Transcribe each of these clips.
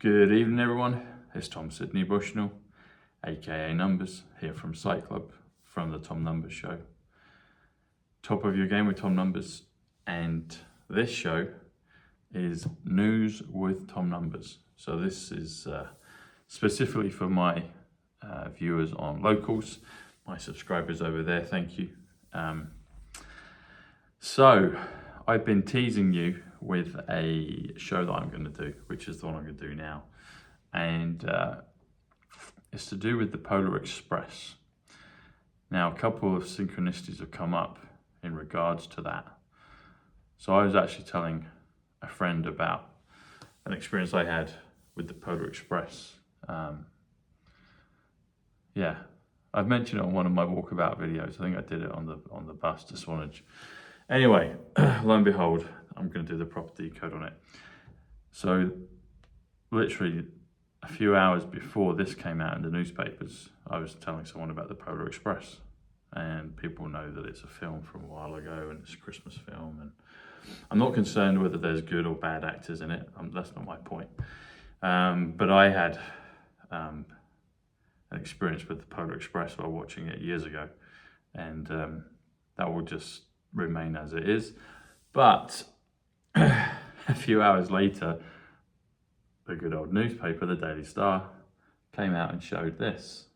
Good evening everyone, it's Tom Sydney Bushnell, aka Numbers, here from Psych.Club, from the Tom Numbers Show. Top of your game with Tom Numbers, and this show is News with Tom Numbers. So this is specifically for my viewers on Locals, my subscribers over there, thank you. So I've been teasing you with a show that I'm going to do, which is the one I'm going to do now, and it's to do with the Polar Express. Now, a couple of synchronicities have come up in regards to that. So I was actually telling a friend about an experience I had with the Polar Express. Yeah, I've mentioned it on one of my walkabout videos. I think I did it on the bus to Swanage. Anyway, lo and behold, I'm going to do the proper decode on it. So literally a few hours before this came out in the newspapers, I was telling someone about the Polar Express, and people know that it's a film from a while ago and it's a Christmas film, and I'm not concerned whether there's good or bad actors in it. That's not my point. But I had an experience with the Polar Express while watching it years ago, and that will just remain as it is. But a few hours later, the good old newspaper, the Daily Star, came out and showed this.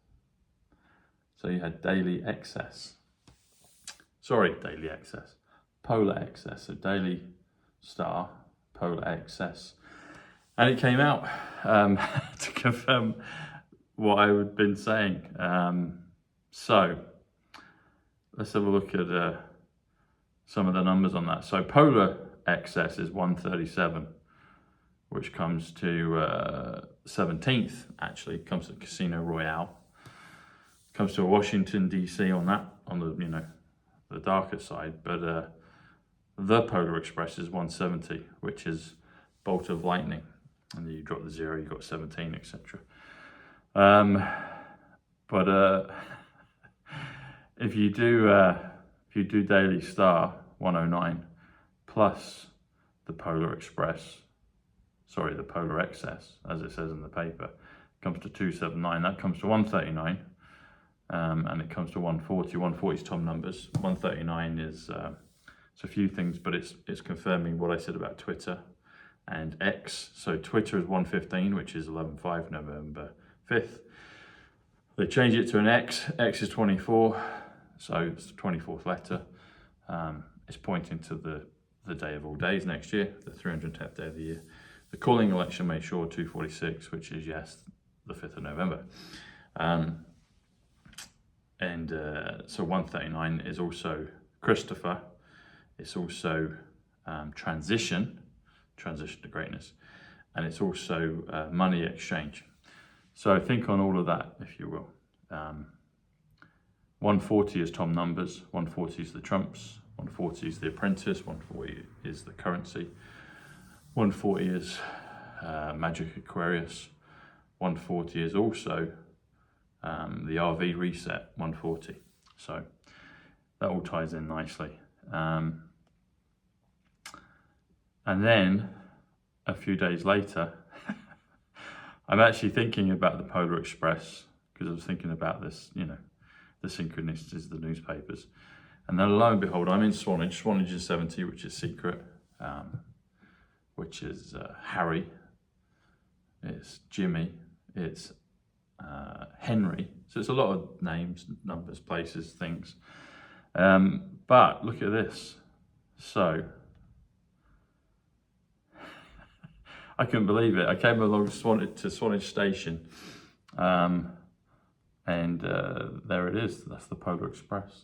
So you had Daily Excess. Sorry, Daily Excess. Polar Excess. So Daily Star, Polar Excess. And it came out to confirm what I had been saying. So let's have a look at some of the numbers on that. So Polar Excess is 137, which comes to 17th, actually, comes to Casino Royale. Comes to Washington, DC on that, on the, the darker side. But the Polar Express is 170, which is Bolt of Lightning. And then you drop the 0, you got 17, etc. But if you do Daily Star 109 plus the Polar Express, sorry, the Polar Excess, as it says in the paper, comes to 279. That comes to 139, and it comes to 140. 140 is Tom Numbers. 139 is it's a few things, but it's confirming what I said about Twitter and X. So Twitter is 115, which is 11/5, November 5th. They changed it to an X. X is 24, so it's the 24th letter. It's pointing to the day of all days next year, the 310th day of the year. The calling election made sure 246, which is, yes, the 5th of November. So 139 is also Christopher. It's also transition to greatness. And it's also money exchange. So think on all of that, if you will. 140 is Tom Numbers, 140 is the Trumps, 140 is the Apprentice, 140 is the Currency, 140 is Magic Aquarius, 140 is also the RV Reset 140. So that all ties in nicely. And then a few days later, I'm actually thinking about the Polar Express, because I was thinking about this, the synchronicities, the newspapers. And then lo and behold, I'm in Swanage. Swanage is 70, which is secret, which is Harry, it's Jimmy, it's Henry. So it's a lot of names, numbers, places, things. But look at this. So I couldn't believe it. I came along to Swanage Station, and there it is. That's the Polar Express.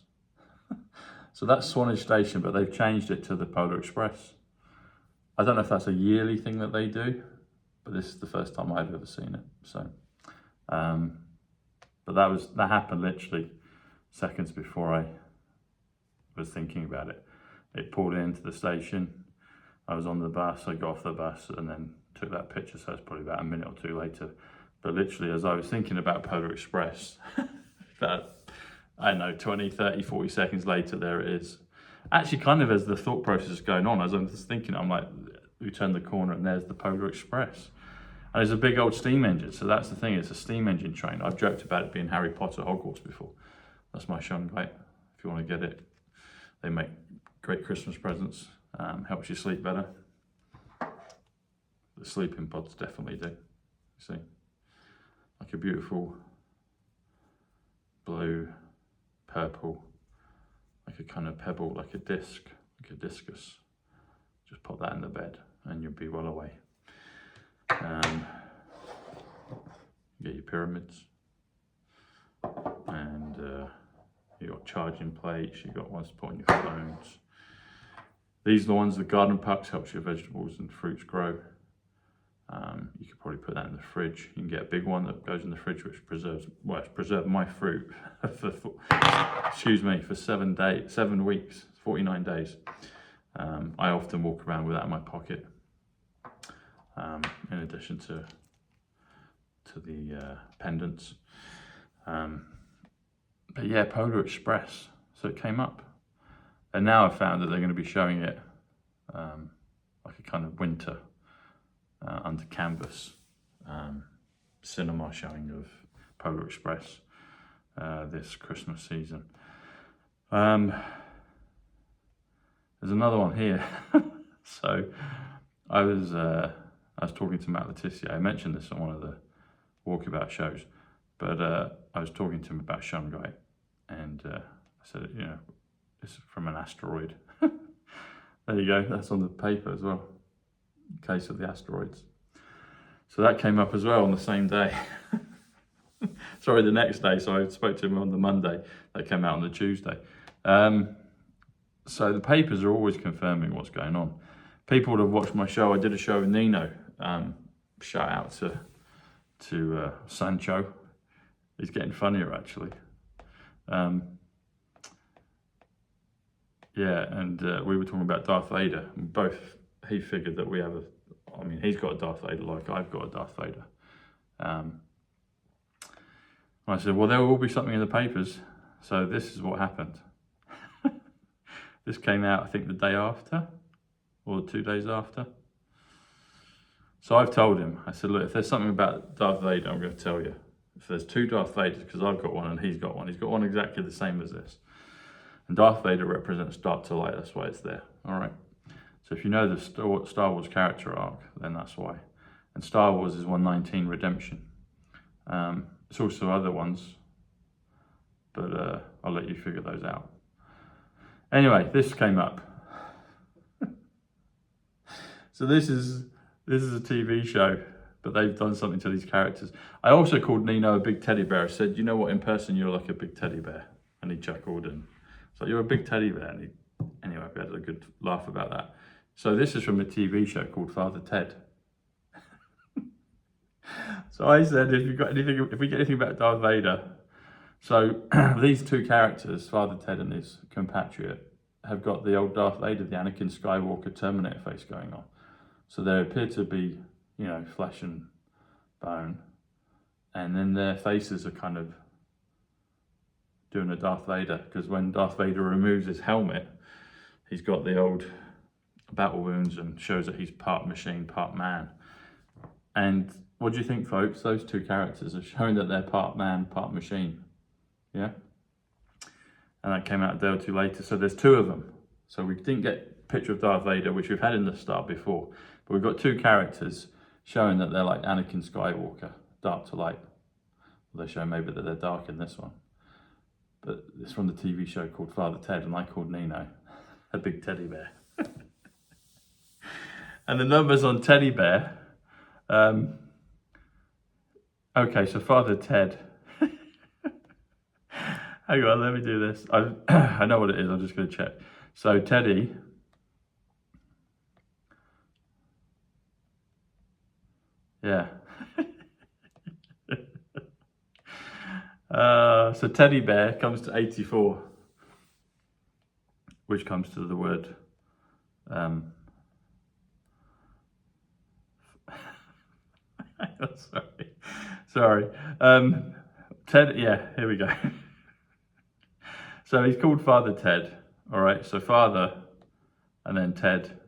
So that's Swanage Station, but they've changed it to the Polar Express. I don't know if that's a yearly thing that they do, but this is the first time I've ever seen it. So, but that happened literally seconds before I was thinking about it. It pulled into the station. I was on the bus. I got off the bus and then took that picture. So it's probably about a minute or two later. But literally, as I was thinking about Polar Express, that, I don't know, 20, 30, 40 seconds later, there it is. Actually, kind of as the thought process is going on, as I'm just thinking, I'm like, we turn the corner and there's the Polar Express. And it's a big old steam engine, so that's the thing, it's a steam engine train. I've joked about it being Harry Potter Hogwarts before. That's my shungite, if you want to get it. They make great Christmas presents, helps you sleep better. The sleeping pods definitely do, you see. Like a beautiful blue, purple, like a kind of pebble, like a disc, like a discus. Just pop that in the bed and you'll be well away. Get your pyramids, and you got charging plates, you got ones to put on your phones. These are the ones, the garden pucks, helps your vegetables and fruits grow. You could probably put that in the fridge. You can get a big one that goes in the fridge, which preserves, well, it's preserved my fruit for, excuse me, for 7 weeks, 49 days. I often walk around with that in my pocket, in addition to the pendants. But yeah, Polar Express, so it came up. And now I've found that they're going to be showing it like a kind of winter under canvas cinema showing of Polar Express this Christmas season. There's another one here. So I was talking to Matt Letizia. I mentioned this on one of the walkabout shows, but I was talking to him about shungite, and I said, you know, it's from an asteroid. There you go, that's on the paper as well, in case of the asteroids. So that came up as well on the same day. Sorry, the next day, so I spoke to him on the Monday, that came out on the Tuesday. So the papers are always confirming what's going on. People would have watched my show. I did a show with Nino. Shout out to Sancho. He's getting funnier actually. Yeah, and we were talking about Darth Vader. He figured that we have he's got a Darth Vader like I've got a Darth Vader. I said, well, there will be something in the papers. So this is what happened. This came out, I think, the day after, or 2 days after. So I've told him, I said, look, if there's something about Darth Vader, I'm going to tell you. If there's 2 Darth Vaders, because I've got one and he's got one exactly the same as this. And Darth Vader represents dark to light, that's why it's there. All right. So if you know the Star Wars character arc, then that's why. And Star Wars is 119 Redemption. It's also other ones, but I'll let you figure those out. Anyway, this came up. So this is a TV show, but they've done something to these characters. I also called Nino a big teddy bear. I said, you know what, in person you're like a big teddy bear. And he chuckled and so you're a big teddy bear. And anyway, we had a good laugh about that. So this is from a TV show called Father Ted. So I said, if we get anything about Darth Vader, so these 2 characters, Father Ted and his compatriot, have got the old Darth Vader, the Anakin Skywalker Terminator face going on. So they appear to be, you know, flesh and bone, and then their faces are kind of doing a Darth Vader, because when Darth Vader removes his helmet, he's got the old battle wounds and shows that he's part machine, part man. And what do you think, folks? Those 2 characters are showing that they're part man, part machine. Yeah? And that came out a day or 2 later. So there's 2 of them. So we didn't get a picture of Darth Vader, which we've had in the start before. But we've got 2 characters showing that they're like Anakin Skywalker, dark to light. Well, they show maybe that they're dark in this one. But it's from the TV show called Father Ted, and I called Nino a big teddy bear. And the numbers on teddy bear. Okay, so Father Ted. Hang on, let me do this. I know what it is, I'm just going to check. So Teddy. Yeah. So teddy bear comes to 84, which comes to the word sorry. Ted, yeah, here we go. So he's called Father Ted. All right, so Father and then Ted,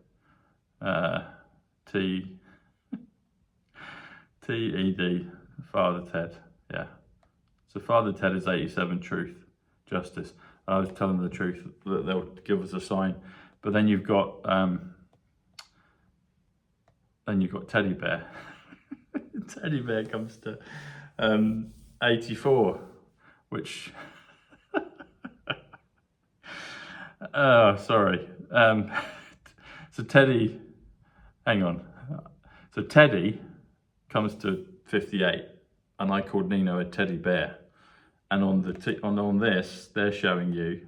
TED, Father Ted, yeah. So Father Ted is 87, truth, justice. I was telling them the truth, that they'll give us a sign. But then you've got Teddy Bear. Teddy Bear comes to 84, which oh, sorry. So Teddy, hang on. So Teddy comes to 58, and I called Nino a teddy bear. And on this, they're showing you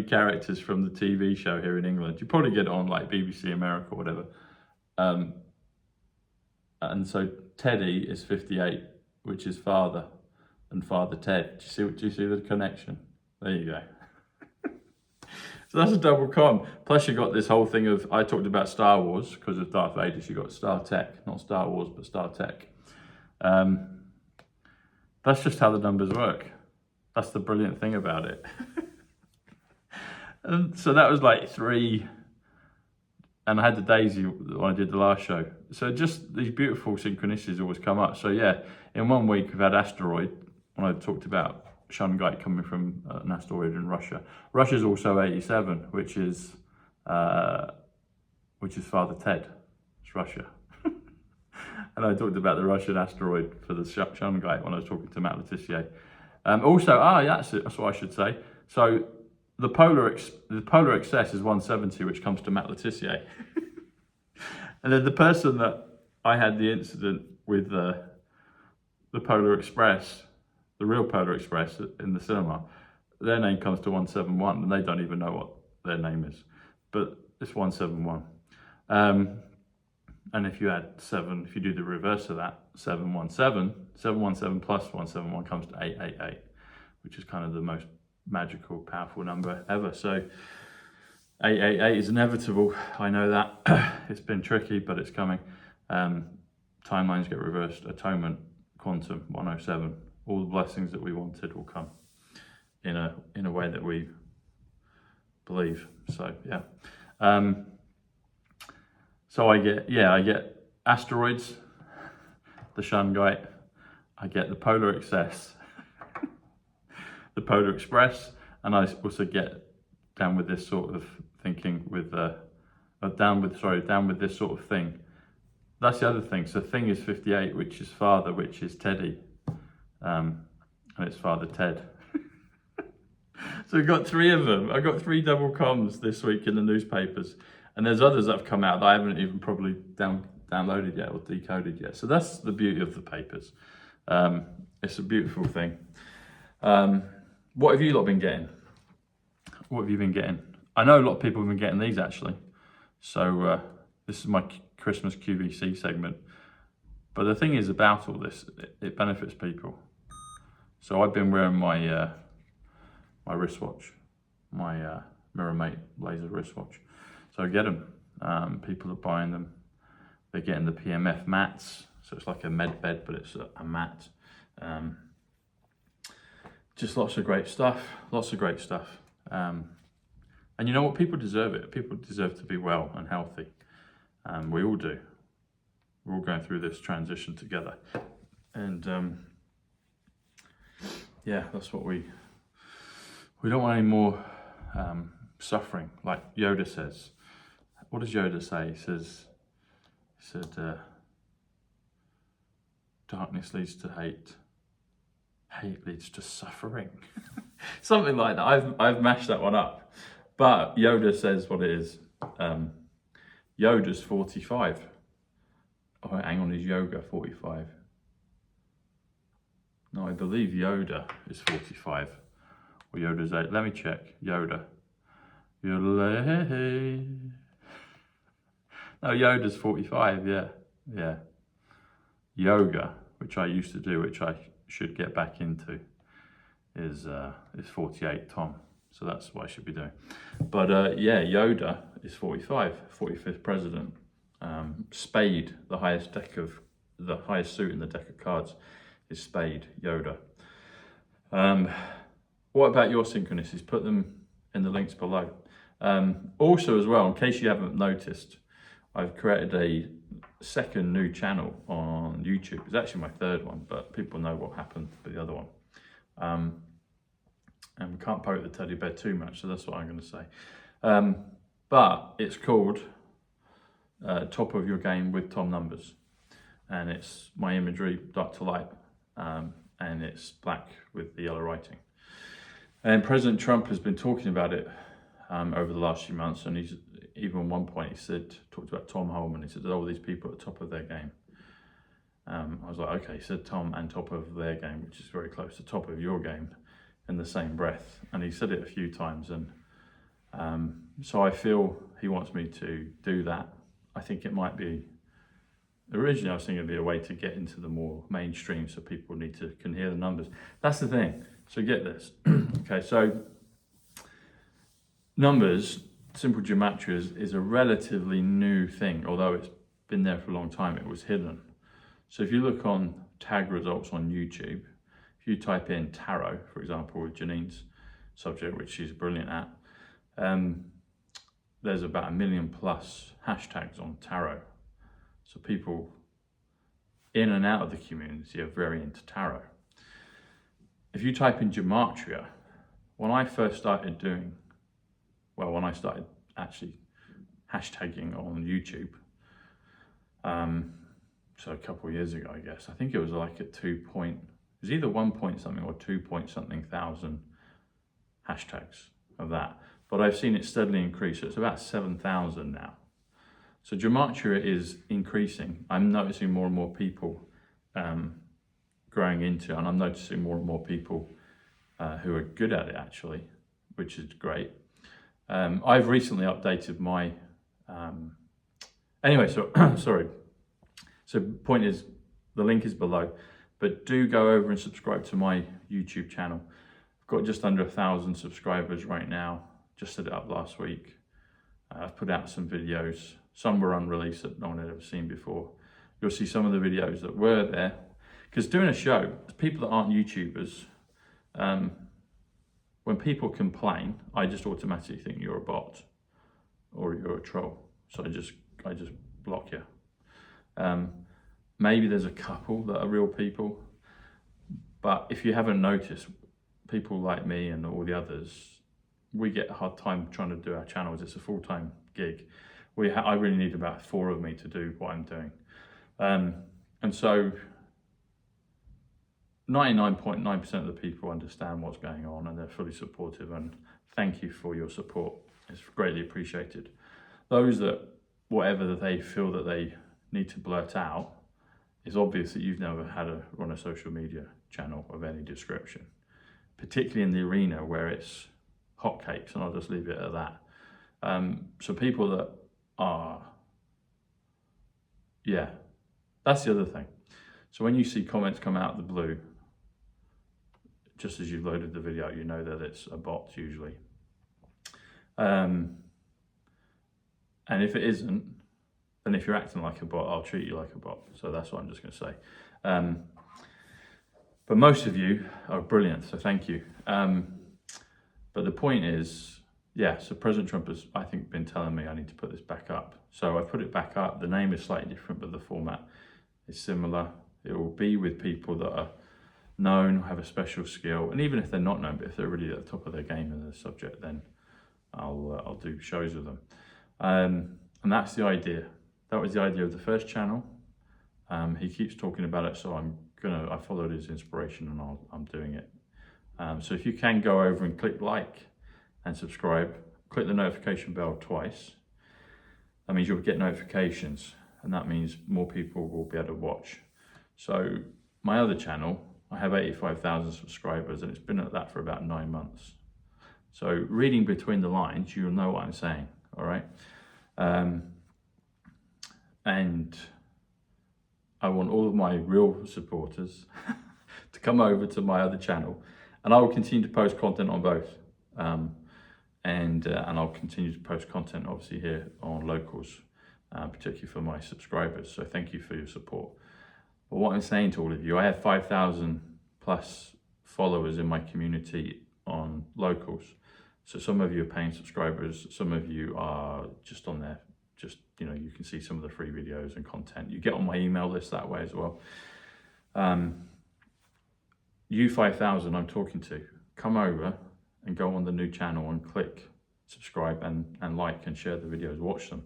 characters from the TV show here in England. You probably get it on like BBC America or whatever. And so Teddy is 58, which is father, and Father Ted. Do you see the connection? There you go. So that's a double con. Plus you got this whole thing of, I talked about Star Wars because of Darth Vader. So you got Star Tech, not Star Wars, but Star Tech. That's just how the numbers work. That's the brilliant thing about it. And so that was like 3, and I had the daisy when I did the last show. So just these beautiful synchronicities always come up. So yeah, in 1 week we've had Asteroid, when I talked about Shungite coming from an asteroid in Russia. Russia's also 87, which is Father Ted. It's Russia. And I talked about the Russian asteroid for the Shungite when I was talking to Matt Letitia. That's what I should say. So the polar excess is 170, which comes to Matt Letitia. And then the person that I had the incident with, the Polar Express, the real Polar Express in the cinema, their name comes to 171, and they don't even know what their name is, but it's 171. And if you add 7, if you do the reverse of that, 717 plus 171 comes to 888, which is kind of the most magical, powerful number ever. So 888 is inevitable. I know that. It's been tricky, but it's coming. Timelines get reversed. Atonement, quantum, 107. All the blessings that we wanted will come in a way that we believe. So yeah. So I get asteroids, the Shungite, I get the polar excess, the Polar Express, and I also get down with this sort of thinking with down with this sort of thing. That's the other thing. So thing is 58, which is father, which is Teddy, and it's Father Ted. So we've got 3 of them. I got 3 double comms this week in the newspapers, and there's others that have come out that I haven't even probably downloaded yet or decoded yet. So that's the beauty of the papers. It's a beautiful thing. What have you lot been getting? What have you been getting? I know a lot of people have been getting these actually. So this is my Christmas QVC segment. But the thing is about all this, it benefits people. So I've been wearing my my wristwatch, my Mirrormate laser wristwatch. So I get them. People are buying them. They're getting the PEMF mats. So it's like a med bed, but it's a mat. Just lots of great stuff. And you know what? People deserve it. People deserve to be well and healthy. We all do. We're all going through this transition together. And yeah, that's what we don't want any more suffering, like Yoda says. What does Yoda say? He said, darkness leads to hate. Hate leads to suffering. Something like that. I've mashed that one up. But Yoda says what it is. Yoda's 45. Oh, hang on, is Yoga 45? No, I believe Yoda is 45. Or Yoda's 8. Let me check. Yoda. Yodelay. No, Yoda's 45, yeah. Yoga, which I used to do, which I should get back into, is 48, Tom. So that's what I should be doing. But yeah, Yoda is 45, 45th president. Spade, the highest suit in the deck of cards is Spade, Yoda. What about your synchronicities? Put them in the links below. Also as well, in case you haven't noticed, I've created second new channel on YouTube. It's actually my third one, but people know what happened with the other one. And we can't poke the teddy bear too much, so that's what I'm going to say. But it's called Top of Your Game with Tom Numbers, and it's my imagery dark to light, and it's black with the yellow writing. And President Trump has been talking about it over the last few months, and he's even at one point talked about Tom Holman. He said, "Oh, these people at the top of their game." I was like, okay, he said Tom and top of their game, which is very close to top of your game in the same breath. And he said it a few times, and so I feel he wants me to do that. I think it might be, originally I was thinking it'd be a way to get into the more mainstream so people can hear the numbers. That's the thing. So get this. Okay, so numbers, simple gematria is a relatively new thing, although it's been there for a long time. It was hidden. So if you look on tag results on YouTube, if you type in tarot, for example, with Janine's subject, which she's brilliant at, there's about 1 million plus hashtags on tarot. So people in and out of the community are very into tarot. If you type in Gematria, when I first started when I started actually hashtagging on YouTube, so a couple of years ago, I guess, I think it was like at it was either 1 point something or 2 point something thousand hashtags of that. But I've seen it steadily increase. So it's about 7,000 now. So Gematria is increasing. I'm noticing more and more people growing into it, and I'm noticing more and more people who are good at it actually, which is great. I've recently updated my, anyway, so, sorry. So point is, the link is below, but do go over and subscribe to my YouTube channel. I've got just under 1,000 subscribers right now. Just set it up last week. I've put out some videos. Some were unreleased that no one had ever seen before. You'll see some of the videos that were there. Because doing a show, people that aren't YouTubers, when people complain, I just automatically think you're a bot or you're a troll. So I just block you. Maybe there's a couple that are real people, but if you haven't noticed, people like me and all the others, we get a hard time trying to do our channels. It's a full-time gig. I really need about 4 of me to do what I'm doing. And so 99.9% of the people understand what's going on and they're fully supportive, and thank you for your support. It's greatly appreciated. Those that, whatever that they feel that they need to blurt out, it's obvious that you've never run a social media channel of any description, particularly in the arena where it's hotcakes, and I'll just leave it at that. So people that are, yeah, that's the other thing. So when you see comments come out of the blue, just as you've loaded the video, you know that it's a bot usually. And if it isn't, then if you're acting like a bot, I'll treat you like a bot. So that's what I'm just going to say. But most of you are brilliant, so thank you. But the point is, yeah, so President Trump has, I think, been telling me I need to put this back up. So I put it back up. The name is slightly different, but the format is similar. It will be with people that are known, have a special skill, and even if they're not known, but if they're really at the top of their game in the subject, then I'll do shows with them. And that's the idea. That was the idea of the first channel. He keeps talking about it, so I followed his inspiration and I'm doing it. So if you can go over and click like and subscribe, click the notification bell twice. That means you'll get notifications, and that means more people will be able to watch. So my other channel, I have 85,000 subscribers, and it's been at that for about 9 months. So reading between the lines, you'll know what I'm saying, all right? And I want all of my real supporters to come over to my other channel, and I will continue to post content on both. And I'll continue to post content obviously here on Locals, particularly for my subscribers. So thank you for your support. But what I'm saying to all of you, I have 5,000 plus followers in my community on Locals. So some of you are paying subscribers, some of you are just on there just, you know, you can see some of the free videos and content. You get on my email list that way as well. You 5,000 I'm talking to, come over and go on the new channel and click subscribe and like and share the videos, watch them.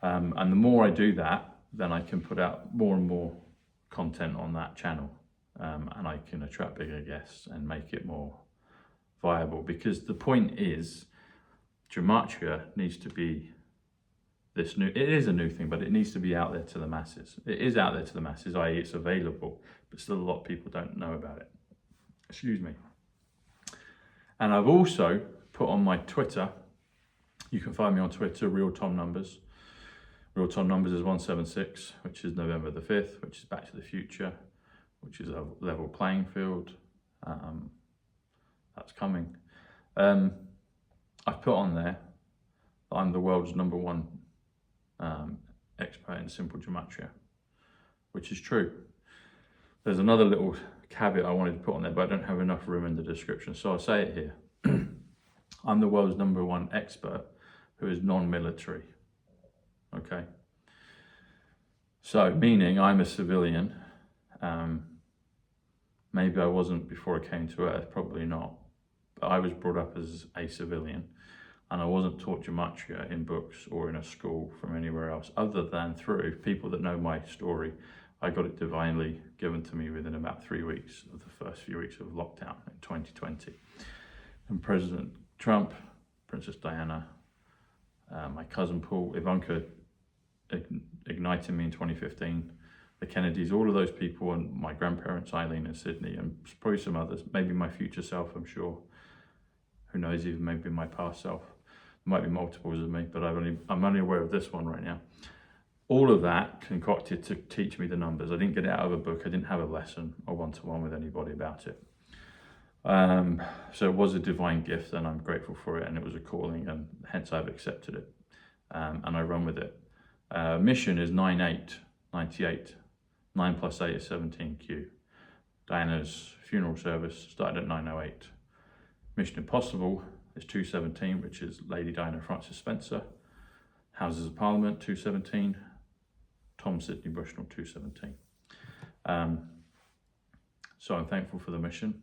And the more I do that, then I can put out more and more content on that channel, and I can attract bigger guests and make it more viable, because the point is Gematria needs to be this new, it is a new thing, but it needs to be out there to the masses. It is out there to the masses, i.e. it's available, but still a lot of people don't know about it. Excuse me. And I've also put on my Twitter, you can find me on Twitter, Real Tom Numbers. Real Tom Numbers is 176, which is November the 5th, which is Back to the Future, which is a level playing field. That's coming. I've put on there that I'm the world's #1 expert in simple gematria, which is true. There's another little caveat I wanted to put on there, but I don't have enough room in the description, so I'll say it here. I'm the world's #1 expert who is non-military. Okay. So, meaning I'm a civilian. Maybe I wasn't before I came to Earth, probably not. But I was brought up as a civilian, and I wasn't taught gematria in books or in a school from anywhere else, other than through people that know my story. I got it divinely given to me within about 3 weeks of the first few weeks of lockdown in 2020. And President Trump, Princess Diana, my cousin Paul, Ivanka ignited me in 2015, the Kennedys, all of those people, and my grandparents, Eileen and Sydney, and probably some others, maybe my future self, I'm sure. Who knows, even maybe my past self. There might be multiples of me, but I'm only aware of this one right now. All of that concocted to teach me the numbers. I didn't get it out of a book. I didn't have a lesson or one-to-one with anybody about it. So it was a divine gift, and I'm grateful for it, and it was a calling, and hence I've accepted it, and I run with it. Mission is 9898. 9 plus 8 is 17Q. Diana's funeral service started at 9:08. Mission Impossible is 217, which is Lady Diana Francis Spencer. Houses of Parliament 217. Tom Sidney Bushnell 217. So I'm thankful for the mission.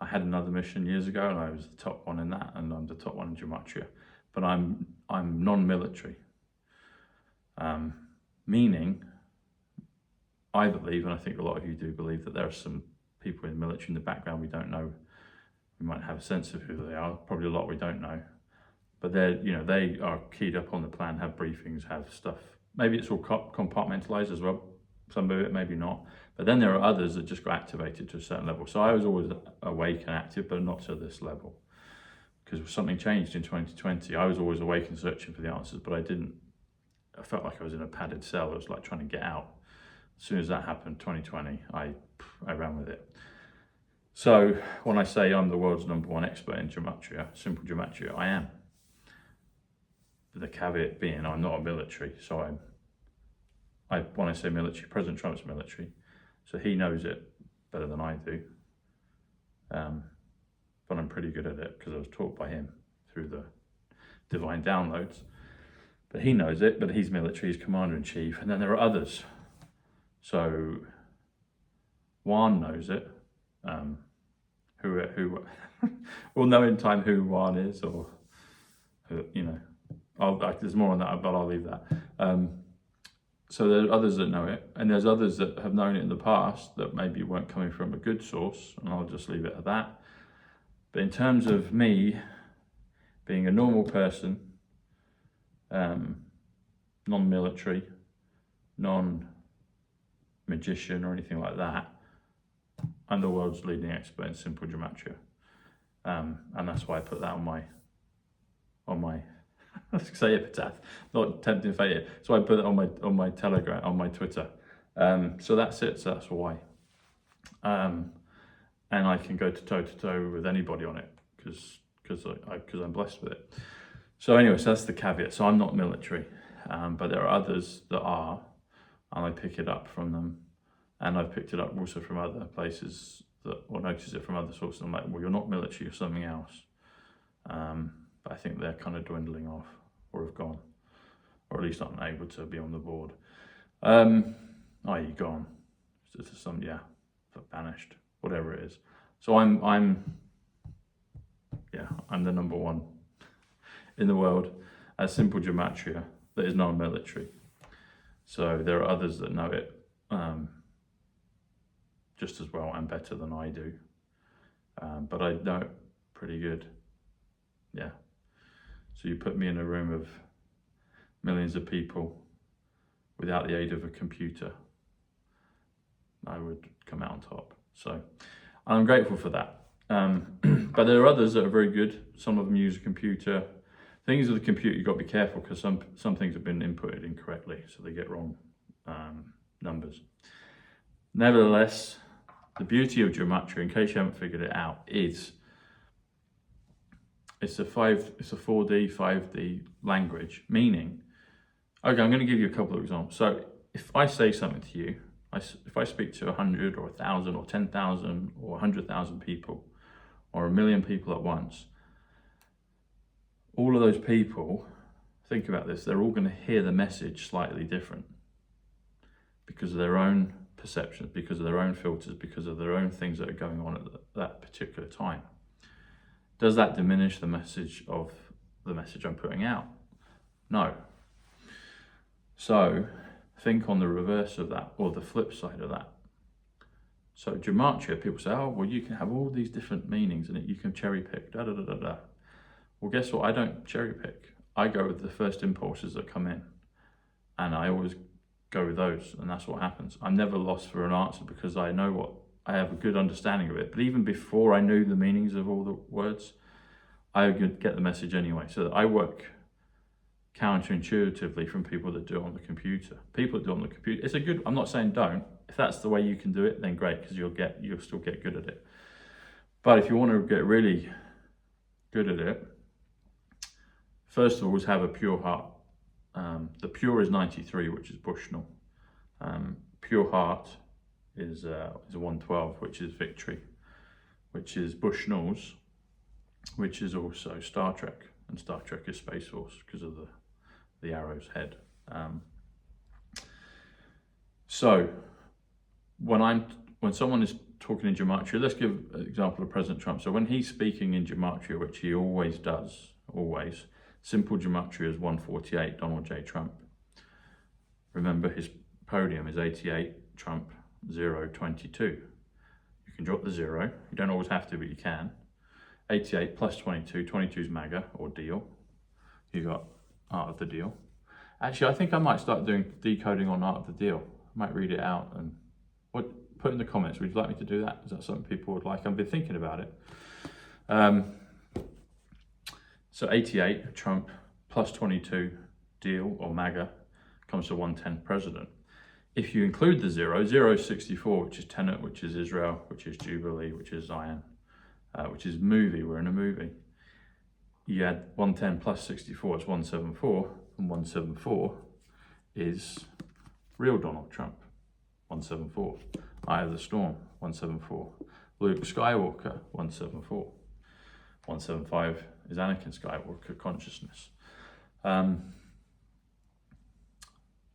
I had another mission years ago, and I was the top one in that, and I'm the top one in gematria. But I'm non-military, meaning I believe, and I think a lot of you do believe, that there are some people in the military in the background we don't know. We might have a sense of who they are. Probably a lot we don't know, but they are keyed up on the plan, have briefings, have stuff. Maybe it's all compartmentalized as well. Some of it, maybe not. But then there are others that just got activated to a certain level. So I was always awake and active, but not to this level, because something changed in 2020. I was always awake and searching for the answers, but I felt like I was in a padded cell. I was like trying to get out. As soon as that happened, 2020, I ran with it. So when I say I'm the world's #1 expert in gematria, simple gematria, I am. The caveat being I'm not a military, so when I say military, President Trump's military, so he knows it better than I do. But I'm pretty good at it because I was taught by him through the divine downloads. But he knows it, but he's military, he's commander-in-chief, and then there are others. So Juan knows it. Who we'll know in time who Juan is, or there's more on that, but I'll leave that. So there are others that know it, and there's others that have known it in the past that maybe weren't coming from a good source, and I'll just leave it at that. But in terms of me being a normal person, non-military, non-magician or anything like that, I'm the world's leading expert in simple gematria, and that's why I put that on my let's say epitaph, not tempting fate. So I put it on my Telegram, on my Twitter. So that's it. So that's why. And I can go toe to toe with anybody on it because I'm blessed with it. So anyway, so that's the caveat. So I'm not military, but there are others that are, and I pick it up from them. And I've picked it up also from other places or noticed it from other sources. I'm like, well, you're not military, you're something else. But I think they're kind of dwindling off or have gone. or at least unable to be on the board. I.e. gone. It's some, yeah, banished, whatever it is. So I'm the number one in the world as simple gematria that is non-military. So there are others that know it just as well and better than I do, but I know it pretty good. Yeah. So you put me in a room of millions of people without the aid of a computer, I would come out on top. So I'm grateful for that. But there are others that are very good. Some of them use a computer. Things with the computer, you've got to be careful because some things have been inputted incorrectly, so they get wrong numbers. Nevertheless, the beauty of gematria, in case you haven't figured it out, is it's a 4D, 5D language, meaning, okay, I'm going to give you a couple of examples. So if I say something to you, if I speak to 100 or 1,000 or 10,000 or 100,000 people or 1 million people at once, all of those people, think about this, they're all going to hear the message slightly different because of their own perceptions, because of their own filters, because of their own things that are going on at that particular time. Does that diminish the message of the message I'm putting out? No. So think on the reverse of that, or the flip side of that. So gematria, people say, oh, well, you can have all these different meanings in it, you can cherry pick, da da da da da. Well, guess what? I don't cherry pick. I go with the first impulses that come in, and I always go with those, and that's what happens. I'm never lost for an answer because I have a good understanding of it. But even before I knew the meanings of all the words, I could get the message anyway. So that I work counterintuitively from people that do it on the computer. People that do it on the computer, it's a good, I'm not saying don't. If that's the way you can do it, then great, because you'll still get good at it. But if you want to get really good at it, first of all, is have a pure heart. The pure is 93, which is Bushnell. Pure heart is 112, which is victory, which is Bushnell's, which is also Star Trek, and Star Trek is Space Force because of the arrow's head. So when someone is talking in gematria, let's give an example of President Trump. So when he's speaking in gematria, which he always does, simple gematria is 148, Donald J. Trump. Remember, his podium is 88, Trump 022. You can drop the 0. You don't always have to, but you can. 88 plus 22, 22 is MAGA, or deal. You got Art of the Deal. Actually, I think I might start doing decoding on Art of the Deal. I might read it out and put in the comments, would you like me to do that? Is that something people would like? I've been thinking about it. So 88, Trump, plus 22, deal, or MAGA, comes to 110, president. If you include the 0, 0 is 64, which is Tenet, which is Israel, which is Jubilee, which is Zion, which is movie, we're in a movie. You add 110 plus 64, it's 174, and 174 is real Donald Trump, 174. Eye of the Storm, 174. Luke Skywalker, 174. 175 is Anakin Skywalker, consciousness.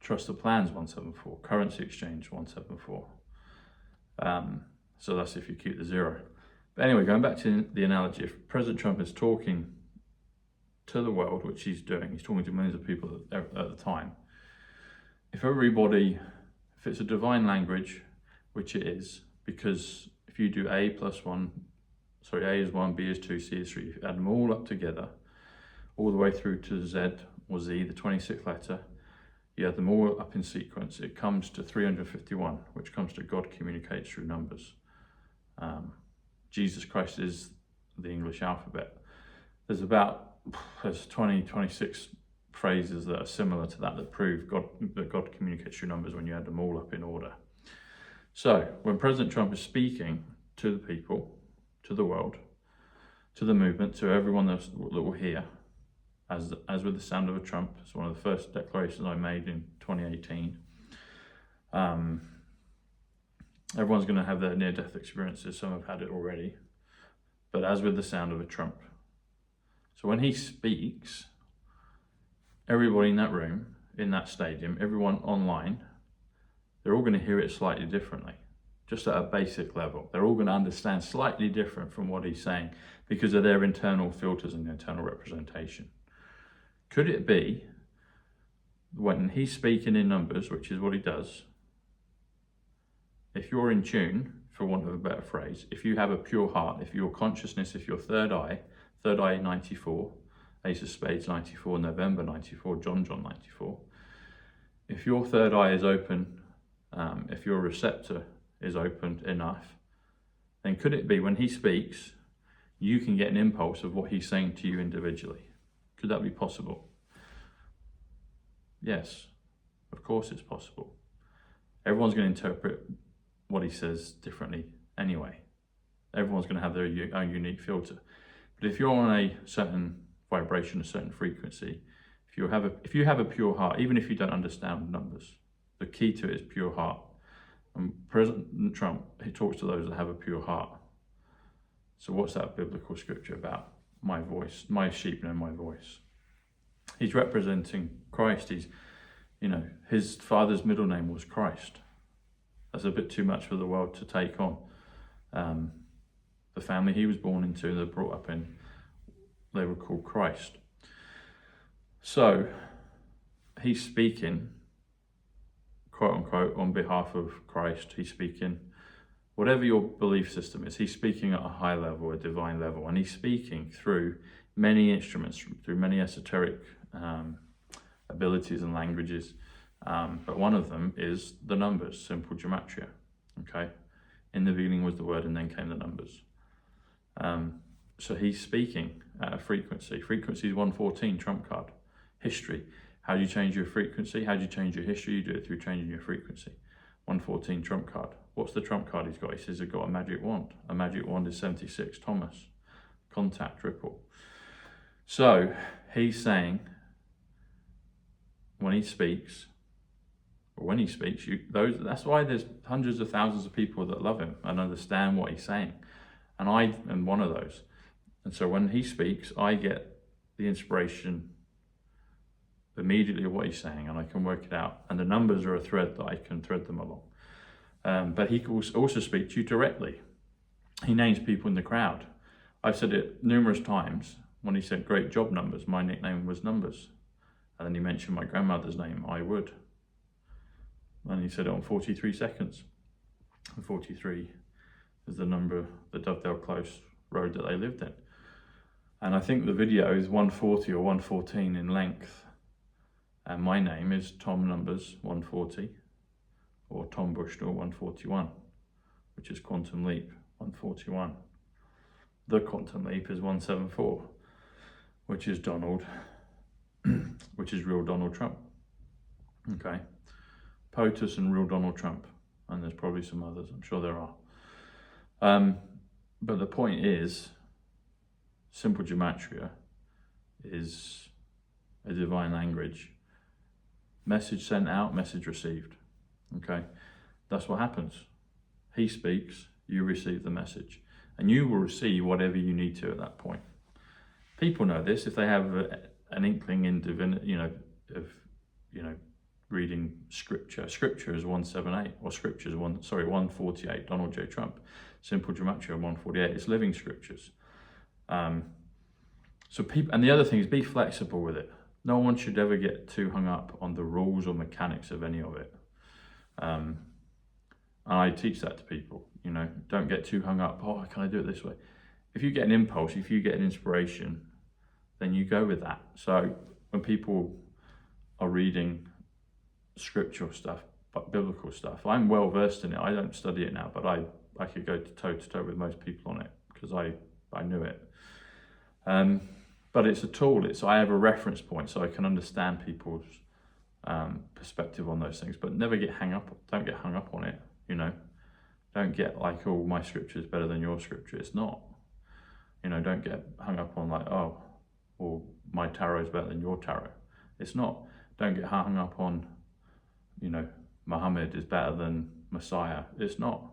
Trust the Plans, 174. Currency Exchange, 174. So that's if you keep the 0. But anyway, going back to the analogy, if President Trump is talking to the world, which he's doing, he's talking to millions of people at the time. If it's a divine language, which it is, because if you do A plus 1, A is 1, B is 2, C is 3, if you add them all up together, all the way through to Z or Z, the 26th letter, you add them all up in sequence, it comes to 351, which comes to God communicates through numbers. Jesus Christ is the English alphabet. There's 20, 26 phrases that are similar to that prove that God communicates through numbers when you add them all up in order. So when President Trump is speaking to the people, to the world, to the movement, to everyone that will hear, as with the sound of a trump, it's one of the first declarations I made in 2018. Everyone's going to have their near-death experiences. Some have had it already. But as with the sound of a trump. So when he speaks, everybody in that room in that stadium, everyone online, they're all going to hear it slightly differently, just at a basic level. They're all going to understand slightly different from what he's saying because of their internal filters and internal representation. Could it be when he's speaking in numbers, which is what he does, if you're in tune, for want of a better phrase, if you have a pure heart, if your consciousness, if your third eye 94, Ace of Spades 94, November 94, John 94, if your third eye is open, if your receptor is opened enough, then could it be when he speaks, you can get an impulse of what he's saying to you individually? Could that be possible? Yes, of course it's possible. Everyone's going to interpret what he says differently anyway. Everyone's going to have their own unique filter. But if you're on a certain vibration, a certain frequency, if you have a pure heart, even if you don't understand numbers, the key to it is pure heart. And President Trump, he talks to those that have a pure heart. So what's that biblical scripture about? My voice, my sheep know my voice. He's representing Christ. He's, his father's middle name was Christ. That's a bit too much for the world to take on. The family he was born into, they're brought up in, they were called Christ. So he's speaking, quote unquote, on behalf of Christ. He's speaking, whatever your belief system is, he's speaking at a high level, a divine level, and he's speaking through many instruments, through many esoteric abilities and languages. But one of them is the numbers, simple gematria. Okay, in the beginning was the word, and then came the numbers. So he's speaking at a frequency. Frequency is 114, trump card. History. How do you change your frequency? How do you change your history? You do it through changing your frequency. 114, trump card. What's the trump card he's got? He says he's got a magic wand. A magic wand is 76, Thomas. Contact, ripple. So he's saying, when he speaks, that's why there's hundreds of thousands of people that love him and understand what he's saying. And I am one of those. And so when he speaks, I get the inspiration immediately of what he's saying, and I can work it out. And the numbers are a thread that I can thread them along. But he can also speak to you directly. He names people in the crowd. I've said it numerous times. When he said great job numbers, my nickname was Numbers. And then he mentioned my grandmother's name, I Would. And he said it on 43 seconds. And 43 is the number, the Dovedale Close road that they lived in. And I think the video is 140 or 114 in length. And my name is Tom Numbers 140, or Tom Bushnell 141, which is Quantum Leap 141. The Quantum Leap is 174, which is Donald, which is real Donald Trump. Okay. POTUS and real Donald Trump. And there's probably some others, I'm sure there are. But the point is, simple gematria is a divine language. Message sent out, message received. Okay, that's what happens. He speaks, you receive the message, and you will receive whatever you need to at that point. People know this if they have an inkling in divinity, reading scripture. Scripture is 178, or scripture is 148. Donald J. Trump, simple gematria 148. It's living scriptures. So people, and the other thing is, be flexible with it. No one should ever get too hung up on the rules or mechanics of any of it. And I teach that to people, don't get too hung up. Oh, can I do it this way? If you get an impulse, if you get an inspiration, then you go with that. So when people are reading scriptural stuff, but biblical stuff, I'm well versed in it. I don't study it now, but I could go toe to toe with most people on it because I knew it. But it's a tool. I have a reference point, so I can understand people's perspective on those things. But never get hung up. Don't get hung up on it. Don't get like, oh, my scripture is better than your scripture. It's not. Don't get hung up on like, oh, or my tarot is better than your tarot. It's not. Don't get hung up on, Muhammad is better than Messiah. It's not.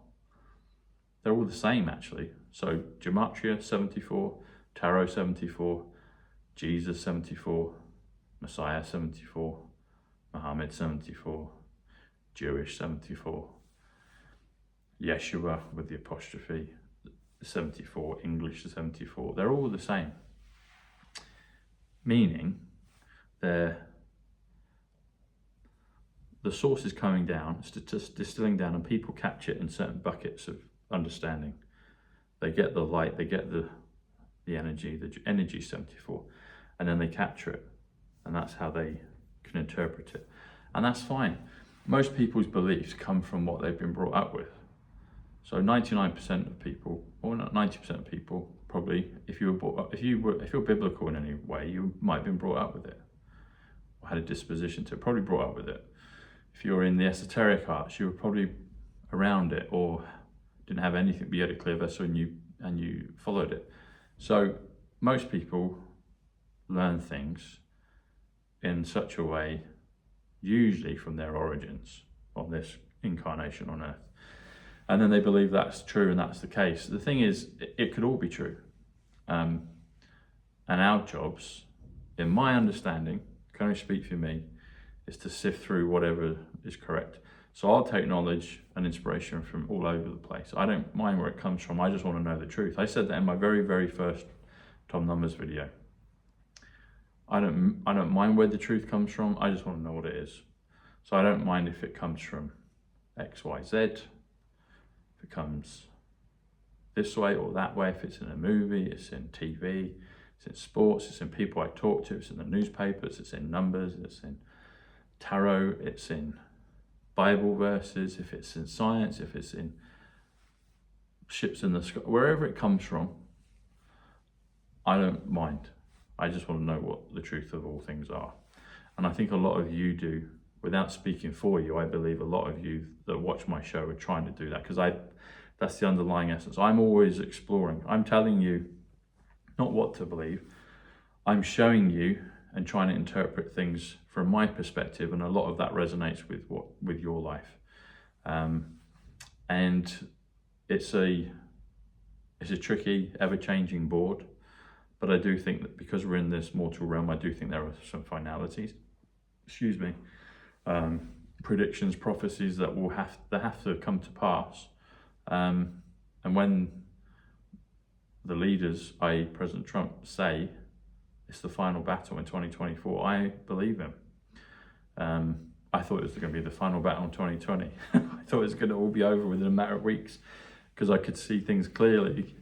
They're all the same actually. So Gematria 74, Tarot 74, Jesus 74, Messiah 74, Muhammad 74, Jewish 74, Yeshua with the apostrophe 74, English 74. They're all the same, meaning the source is coming down, it's just distilling down, and people catch it in certain buckets of understanding. They get the light, they get the energy 74, and then they capture it, and that's how they can interpret it, and that's fine. Most people's beliefs come from what they've been brought up with. So 99% of people, or not 90% of people, probably, if you're biblical in any way, you might have been brought up with it, or had a disposition to it, probably brought up with it. If you're in the esoteric arts, you were probably around it, or didn't have anything, but you had a clear vessel and you followed it. So most people learn things in such a way, usually from their origins of this incarnation on Earth. And then they believe that's true and that's the case. The thing is, it could all be true. And our jobs, in my understanding, can only speak for me, is to sift through whatever is correct. So I'll take knowledge and inspiration from all over the place. I don't mind where it comes from. I just want to know the truth. I said that in my very, very first Tom Numbers video. I don't mind where the truth comes from. I just want to know what it is. So I don't mind if it comes from X, Y, Z. If it comes this way or that way, if it's in a movie, it's in TV, it's in sports, it's in people I talk to, it's in the newspapers, it's in numbers, it's in tarot, it's in Bible verses, if it's in science, if it's in ships in the sky, wherever it comes from, I don't mind. I just want to know what the truth of all things are. And I think a lot of you do. Without speaking for you, I believe a lot of you that watch my show are trying to do that, because that's the underlying essence. I'm always exploring. I'm telling you not what to believe. I'm showing you and trying to interpret things from my perspective, and a lot of that resonates with your life. And it's a tricky, ever-changing board, but I do think that because we're in this mortal realm, I do think there are some finalities. Excuse me. Predictions, prophecies that have to come to pass. And when the leaders, i.e. President Trump, say it's the final battle in 2024, I believe him. I thought it was going to be the final battle in 2020. I thought it was going to all be over within a matter of weeks, because I could see things clearly.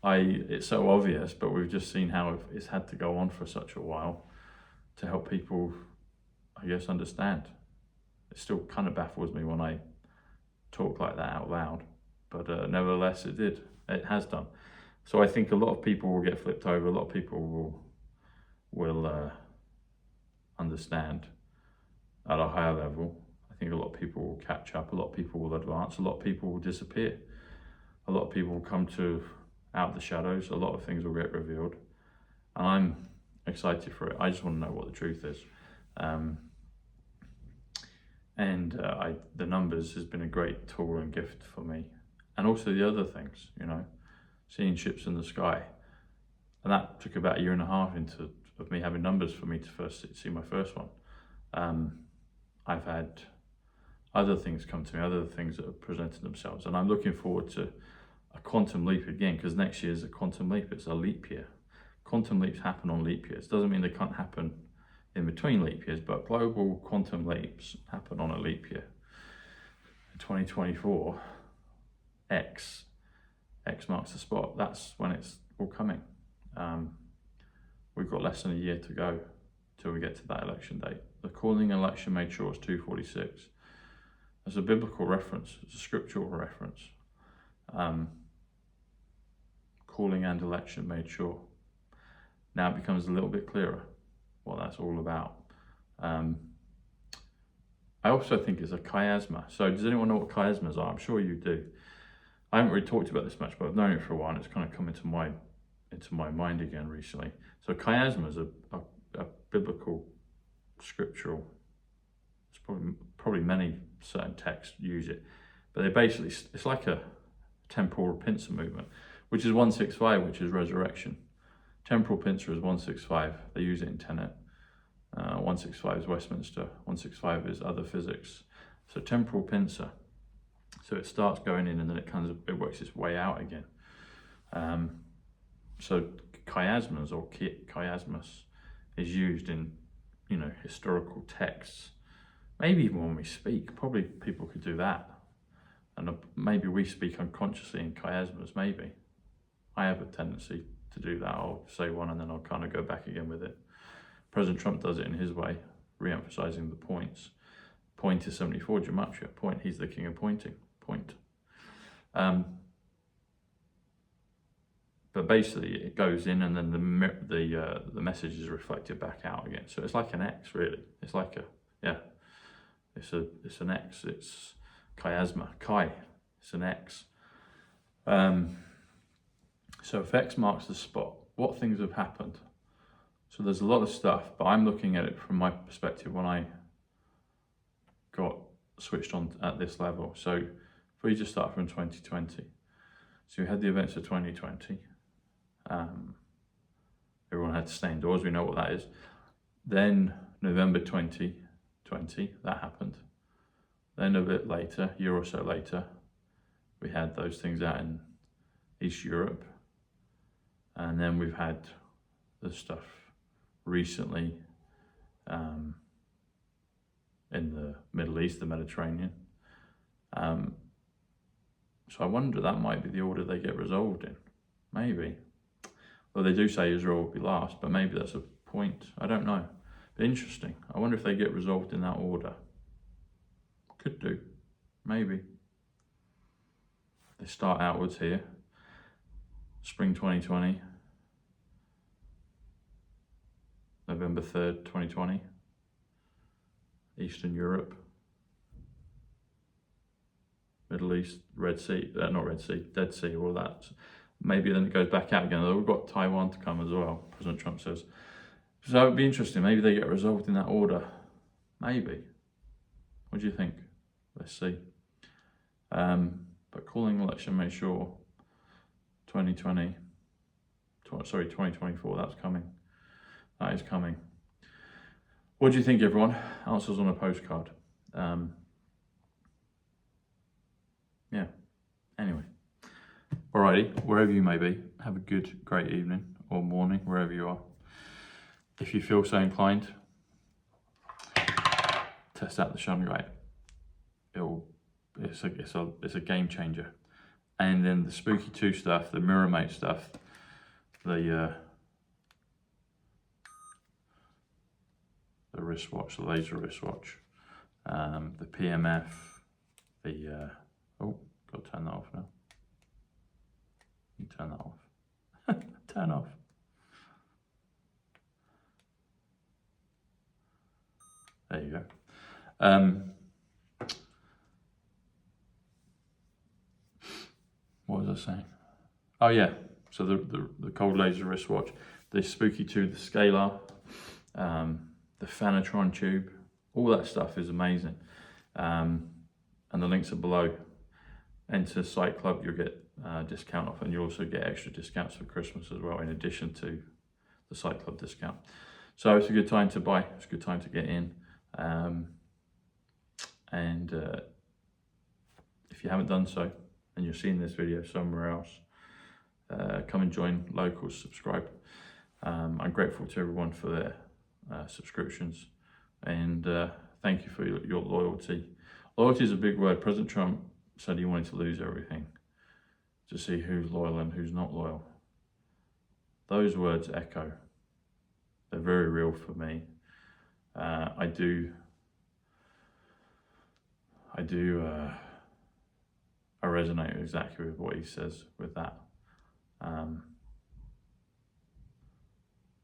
It's so obvious, but we've just seen how it's had to go on for such a while to help people, I guess, understand. It still kind of baffles me when I talk like that out loud, but nevertheless it has done. So I think a lot of people will get flipped over, a lot of people will understand at a higher level. I think a lot of people will catch up, a lot of people will advance, a lot of people will disappear, a lot of people will come out of the shadows, a lot of things will get revealed, and I'm excited for it. I just want to know what the truth is. The numbers has been a great tool and gift for me, and also the other things, seeing ships in the sky, and that took about 1.5 years of me having numbers for me to first see my first one. I've had other things come to me, other things that have presented themselves, and I'm looking forward to a quantum leap again, because next year is a quantum leap. It's a leap year. Quantum leaps happen on leap years. Doesn't mean they can't happen in between leap years, but global quantum leaps happen on a leap year. In 2024, X marks the spot. That's when it's all coming. We've got less than a year to go till we get to that election date. The calling election made sure it's 2:46. There's a biblical reference, it's a scriptural reference. Calling and election made sure. Now it becomes a little bit clearer what that's all about. I also think it's a chiasma. So does anyone know what chiasmas are? I'm sure you do. I haven't really talked about this much, but I've known it for a while, and it's kind of come into my mind again recently. So chiasmas are a biblical, scriptural. It's probably many certain texts use it, but they basically, it's like a temporal pincer movement, which is 165, which is resurrection. Temporal pincer is 165. They use it in Tenet. 165 is Westminster, 165 is other physics. So temporal pincer. So it starts going in and then it works its way out again. So chiasmas or chiasmus is used in, you know, historical texts. Maybe even when we speak, probably people could do that. And maybe we speak unconsciously in chiasmas, maybe. I have a tendency to do that. I'll say one and then I'll kind of go back again with it. President Trump does it in his way, re-emphasizing the points. Point is 74, Gematria. Point, he's the king of pointing. Point. But basically it goes in and then the message is reflected back out again. So it's like an X, really. It's like a, yeah, it's an X. It's chiasma, chi, it's an X. So if X marks the spot, what things have happened? So there's a lot of stuff, but I'm looking at it from my perspective when I got switched on at this level. So if we just start from 2020, so we had the events of 2020. Everyone had to stay indoors, we know what that is. Then November 2020, that happened. Then a bit later, a year or so later, we had those things out in East Europe. And then we've had the stuff recently in the Middle East, the Mediterranean. So I wonder that might be the order they get resolved in, maybe. Well, they do say Israel will be last, but maybe that's a point, I don't know. But interesting, I wonder if they get resolved in that order. Could do, maybe. They start outwards here. Spring 2020, November 3rd, 2020, Eastern Europe, Middle East, Red Sea, not Red Sea, Dead Sea, all that. Maybe then it goes back out again, although we've got Taiwan to come as well, President Trump says. So it would be interesting, maybe they get resolved in that order. Maybe. What do you think? Let's see. But calling election, make sure 2024, that's coming. That is coming. What do you think, everyone? Answers on a postcard. Yeah, anyway. Alrighty, wherever you may be, have a good, great evening or morning, wherever you are. If you feel so inclined, test out the Shun Guide. It's a game changer. And then the Spooky 2 stuff, the Mirror Mate stuff, the wristwatch, the laser wristwatch, the PEMF, oh, got to turn that off now. You turn that off. Turn off. There you go. What was I saying? Oh yeah, so the cold laser wristwatch, the Spooky 2, the Scalar, the PHANOTRON tube, all that stuff is amazing. And the links are below. Enter Psych.Club, you'll get discount off, and you'll also get extra discounts for Christmas as well, in addition to the Psych.Club discount. So it's a good time to buy, it's a good time to get in. If you haven't done so, and you're seeing this video somewhere else, come and join Locals, subscribe. I'm grateful to everyone for their subscriptions, and thank you for your loyalty. Loyalty is a big word. President Trump said he wanted to lose everything to see who's loyal and who's not loyal. Those words echo. They're very real for me. I resonate exactly with what he says with that.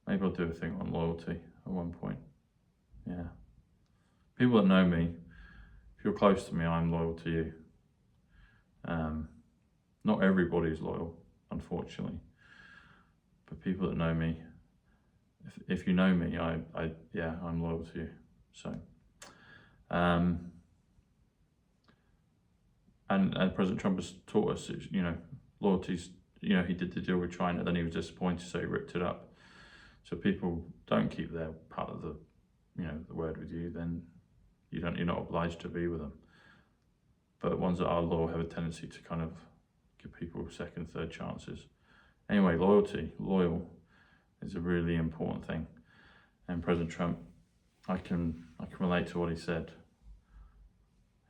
Maybe I'll do a thing on loyalty at one point. Yeah. People that know me, if you're close to me, I'm loyal to you. Not everybody's loyal, unfortunately. But people that know me, if you know me, I'm loyal to you. So, and President Trump has taught us, loyalties. He did the deal with China, then he was disappointed, so he ripped it up. So people don't keep their part of the the word with you, then you're not obliged to be with them. But ones that are loyal have a tendency to kind of give people second, third chances. Anyway, loyal is a really important thing. And President Trump, I can relate to what he said.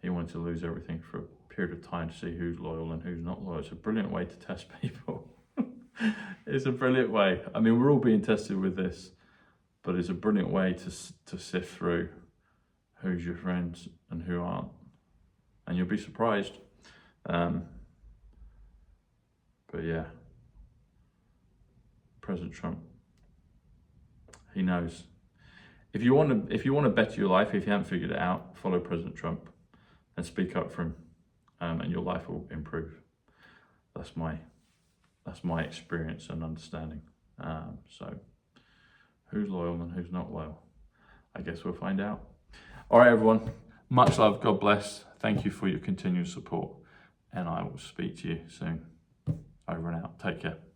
He wanted to lose everything for a period of time to see who's loyal and who's not loyal. It's a brilliant way to test people. It's a brilliant way. I mean, we're all being tested with this, but it's a brilliant way to sift through who's your friends and who aren't. And you'll be surprised. But yeah, President Trump, he knows. If you want to better your life, if you haven't figured it out, follow President Trump and speak up for him, and your life will improve. That's my experience and understanding. So who's loyal and who's not loyal? I guess we'll find out. All right, everyone. Much love. God bless. Thank you for your continued support, and I will speak to you soon. Over and out. Take care.